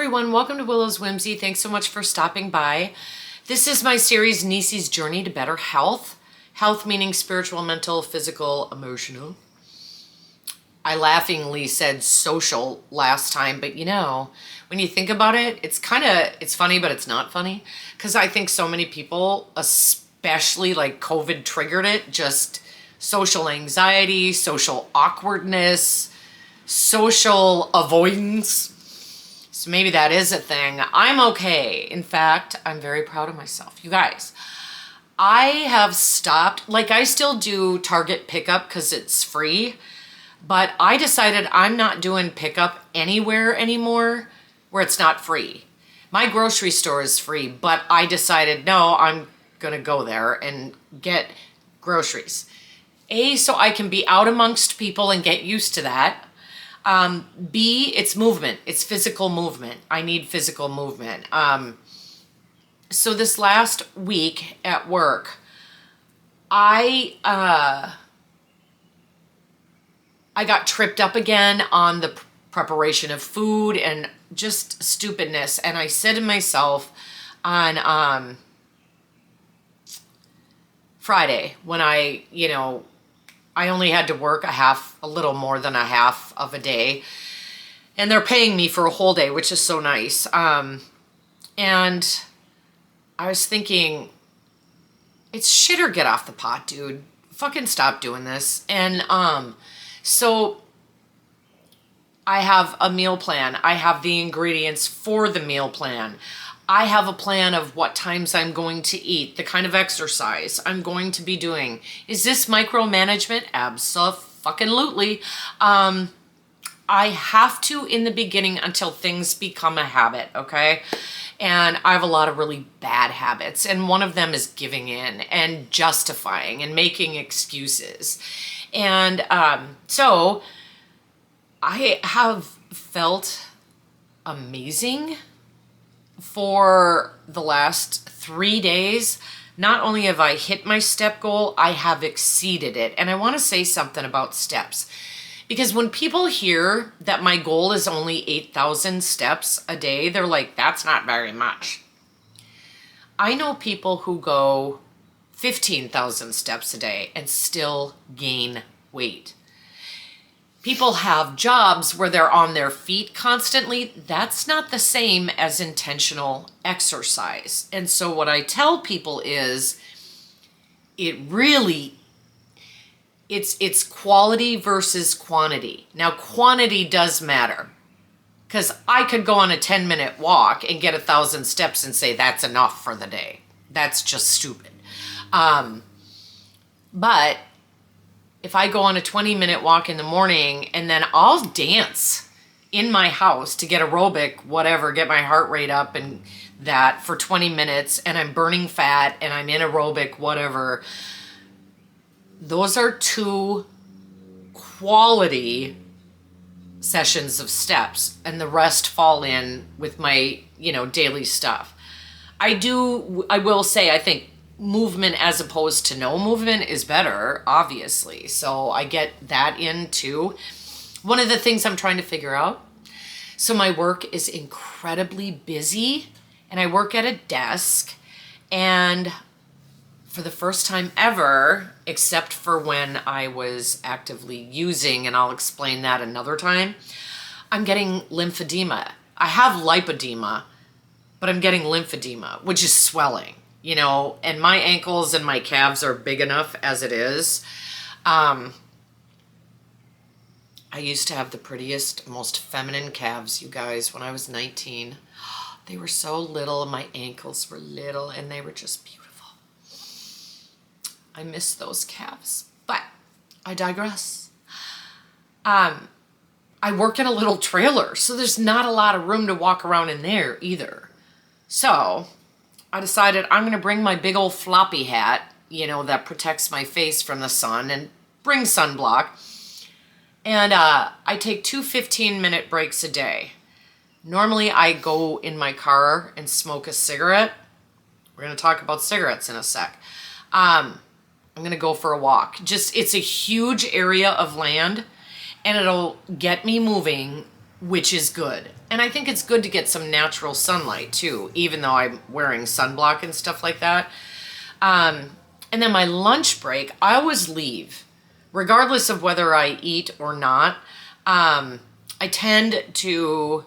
everyone, welcome to Willow's Whimsy. Thanks so much for stopping by. This is my series, Neecie's Journey to Better Health. Health meaning spiritual, mental, physical, emotional. I laughingly said social last time, but you know, when you think about it, it's funny, but it's not funny. Because I think so many people, especially like COVID triggered it, just social anxiety, social awkwardness, social avoidance. So maybe that is a thing. I'm okay. In fact, I'm very proud of myself. You guys, I have stopped, like I still do Target pickup because it's free, but I decided I'm not doing pickup anywhere anymore where it's not free. My grocery store is free, but I decided, no, I'm going to go there and get groceries. A, so I can be out amongst people and get used to that. B, it's movement. It's physical movement. I need physical movement. So this last week at work, I got tripped up again on the preparation of food and just stupidness. And I said to myself on Friday when I only had to work a little more than a half of a day, and they're paying me for a whole day, which is so nice. And I was thinking, it's shit or get off the pot, dude. Fucking stop doing this. And so I have a meal plan. I have the ingredients for the meal plan. I have a plan of what times I'm going to eat, the kind of exercise I'm going to be doing. Is this micromanagement? Abso-fucking-lutely. I have to in the beginning until things become a habit, okay? And I have a lot of really bad habits. And one of them is giving in and justifying and making excuses. And so I have felt amazing for the last 3 days. Not only have I hit my step goal, I have exceeded it. And I want to say something about steps. Because when people hear that my goal is only 8,000 steps a day, they're like, that's not very much. I know people who go 15,000 steps a day and still gain weight. People have jobs where they're on their feet constantly. That's not the same as intentional exercise. And so what I tell people is it's quality versus quantity. Now, quantity does matter because I could go on a 10-minute walk and get 1,000 steps and say that's enough for the day. That's just stupid. But if I go on a 20-minute walk in the morning and then I'll dance in my house to get aerobic, whatever, get my heart rate up and that for 20 minutes and I'm burning fat and I'm in aerobic, whatever. Those are 2 quality sessions of steps and the rest fall in with my, daily stuff. I will say, I think movement as opposed to no movement is better, obviously. So I get that in too. One of the things I'm trying to figure out, so my work is incredibly busy and I work at a desk, and for the first time ever, except for when I was actively using, and I'll explain that another time, I'm getting lymphedema. I have lipedema, but I'm getting lymphedema, which is swelling. And my ankles and my calves are big enough as it is. I used to have the prettiest, most feminine calves, you guys, when I was 19. They were so little and my ankles were little and they were just beautiful. I miss those calves, but I digress. I work in a little trailer, so there's not a lot of room to walk around in there either. So I decided I'm going to bring my big old floppy hat, that protects my face from the sun, and bring sunblock. And I take 2 15-minute breaks a day. Normally I go in my car and smoke a cigarette. We're going to talk about cigarettes in a sec. I'm going to go for a walk. It's a huge area of land and it'll get me moving which is good. And I think it's good to get some natural sunlight too, even though I'm wearing sunblock and stuff like that. And then my lunch break, I always leave, regardless of whether I eat or not. I tend to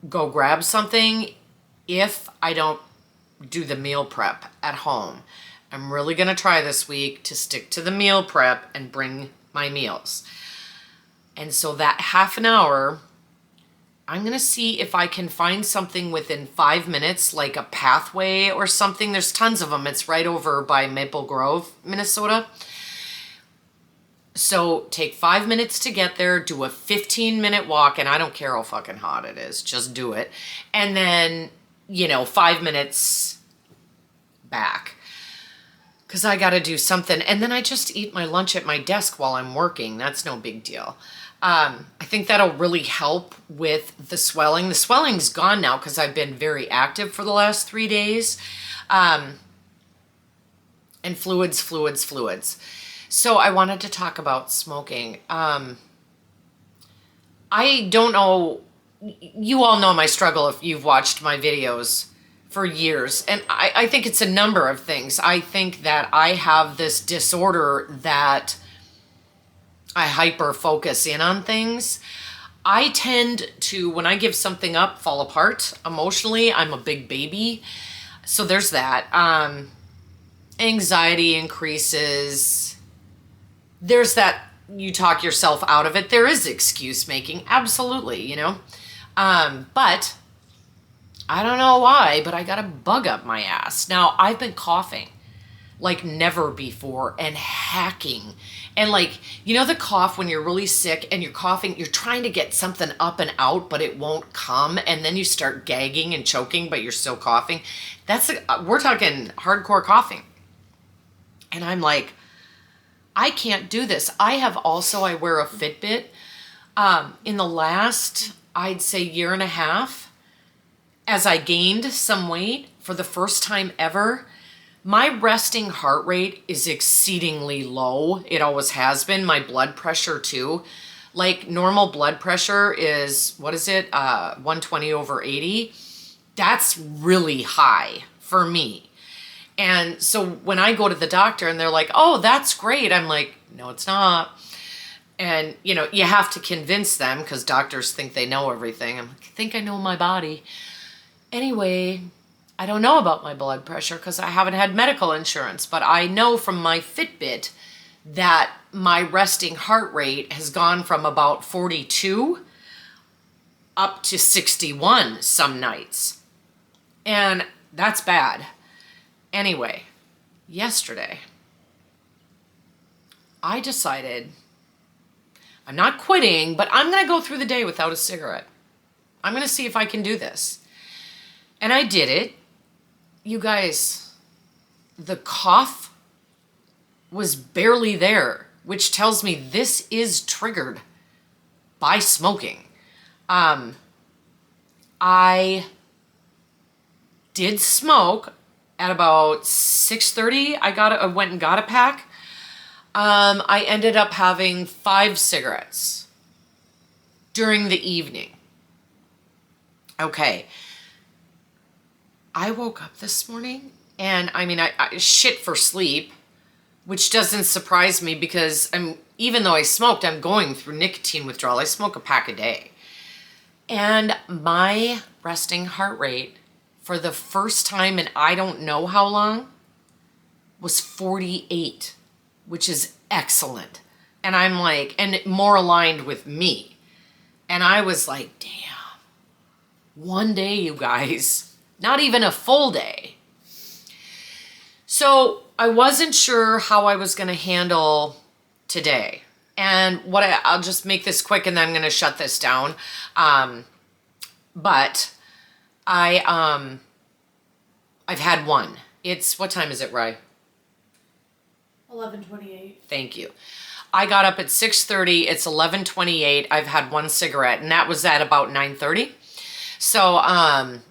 go grab something if I don't do the meal prep at home. I'm really going to try this week to stick to the meal prep and bring my meals. And so that half an hour, I'm going to see if I can find something within 5 minutes, like a pathway or something. There's tons of them. It's right over by Maple Grove, Minnesota. So take 5 minutes to get there, do a 15-minute walk, and I don't care how fucking hot it is, just do it. And then, 5 minutes back, because I got to do something. And then I just eat my lunch at my desk while I'm working. That's no big deal. I think that'll really help with the swelling. The swelling's gone now because I've been very active for the last 3 days. And fluids. So I wanted to talk about smoking. I don't know, you all know my struggle if you've watched my videos for years. And I think it's a number of things. I think that I have this disorder that I hyper focus in on things. I tend to, when I give something up, fall apart emotionally. I'm a big baby. So there's that. Anxiety increases. There's that, you talk yourself out of it. There is excuse making. Absolutely, But I don't know why, but I got a bug up my ass. Now, I've been coughing like never before and hacking. And the cough when you're really sick and you're coughing, you're trying to get something up and out, but it won't come. And then you start gagging and choking, but you're still coughing. We're talking hardcore coughing. And I'm like, I can't do this. I wear a Fitbit. In the last, I'd say, year and a half, as I gained some weight for the first time ever, my resting heart rate is exceedingly low. It always has been. My blood pressure too. Like normal blood pressure is, 120/80. That's really high for me. And so when I go to the doctor and they're like, oh, that's great. I'm like, no, it's not. And, you have to convince them because doctors think they know everything. I'm like, I think I know my body. Anyway, I don't know about my blood pressure because I haven't had medical insurance, but I know from my Fitbit that my resting heart rate has gone from about 42 up to 61 some nights. And that's bad. Anyway, yesterday, I decided I'm not quitting, but I'm going to go through the day without a cigarette. I'm going to see if I can do this. And I did it. You guys, the cough was barely there, which tells me this is triggered by smoking. I did smoke at about 6:30. I went and got a pack. I ended up having 5 cigarettes during the evening. Okay. I woke up this morning and I shit for sleep, which doesn't surprise me because even though I smoked, I'm going through nicotine withdrawal. I smoke a pack a day. And my resting heart rate for the first time in I don't know how long was 48, which is excellent. And I'm like, and more aligned with me. And I was like, damn, one day, you guys. Not even a full day. So I wasn't sure how I was going to handle today. And I'll just make this quick and then I'm going to shut this down. But I've had one. What time is it, Rye? 11:28. Thank you. I got up at 6:30. It's 11:28. I've had one cigarette and that was at about 9:30. So,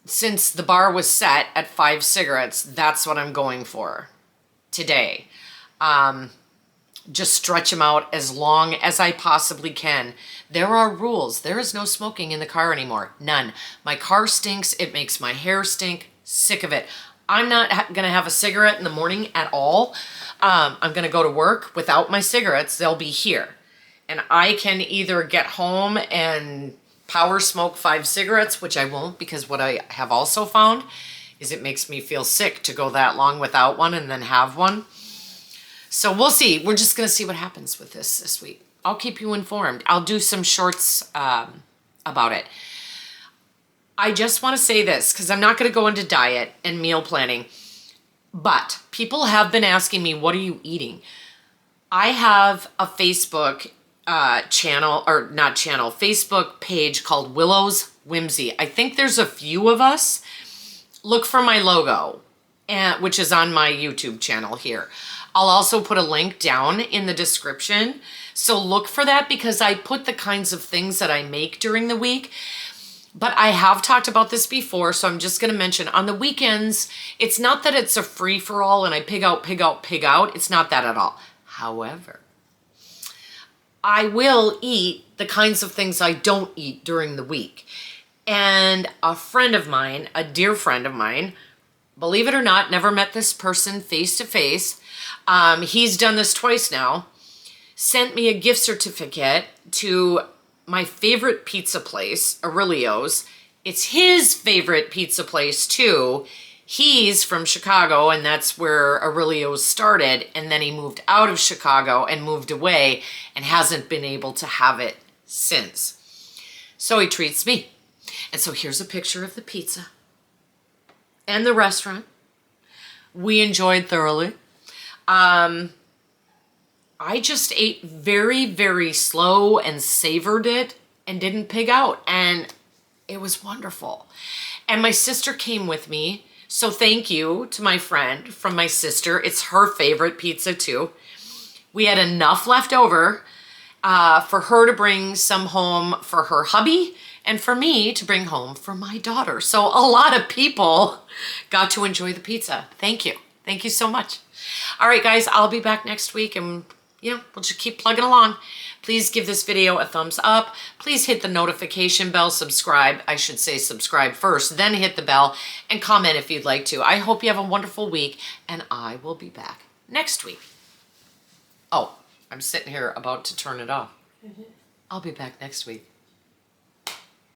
since the bar was set at 5 cigarettes, that's what I'm going for today. just stretch them out as long as I possibly can. There are rules. There is no smoking in the car anymore. None. My car stinks. It makes my hair stink. Sick of it. I'm not going to have a cigarette in the morning at all. I'm going to go to work without my cigarettes. They'll be here. And I can either get home and power smoke 5 cigarettes, which I won't, because what I have also found is it makes me feel sick to go that long without one and then have one. So we'll see. We're just going to see what happens with this week. I'll keep you informed. I'll do some shorts about it. I just want to say this, because I'm not going to go into diet and meal planning, but people have been asking me, what are you eating? I have a Facebook Facebook page called Willow's Whimsy. I think there's a few of us. Look for my logo, which is on my YouTube channel here. I'll also put a link down in the description. So look for that, because I put the kinds of things that I make during the week. But I have talked about this before, so I'm just going to mention on the weekends, it's not that it's a free-for-all and I pig out. It's not that at all. However, I will eat the kinds of things I don't eat during the week. And a friend of mine, a dear friend of mine, believe it or not, never met this person face to face. He's done this twice now, sent me a gift certificate to my favorite pizza place, Aurelio's. It's his favorite pizza place too. He's from Chicago, and that's where Aurelio's started, and then he moved out of Chicago and moved away and hasn't been able to have it since. So he treats me. And so here's a picture of the pizza and the restaurant. We enjoyed thoroughly. I just ate very, very slow and savored it and didn't pig out. And it was wonderful. And my sister came with me. So thank you to my friend from my sister. It's her favorite pizza too. We had enough left over for her to bring some home for her hubby and for me to bring home for my daughter. So a lot of people got to enjoy the pizza. Thank you. Thank you so much. All right, guys, I'll be back next week, and we'll just keep plugging along. Please give this video a thumbs up. Please hit the notification bell, subscribe. I should say subscribe first, then hit the bell, and comment if you'd like to. I hope you have a wonderful week, and I will be back next week. Oh, I'm sitting here about to turn it off. I'll be back next week.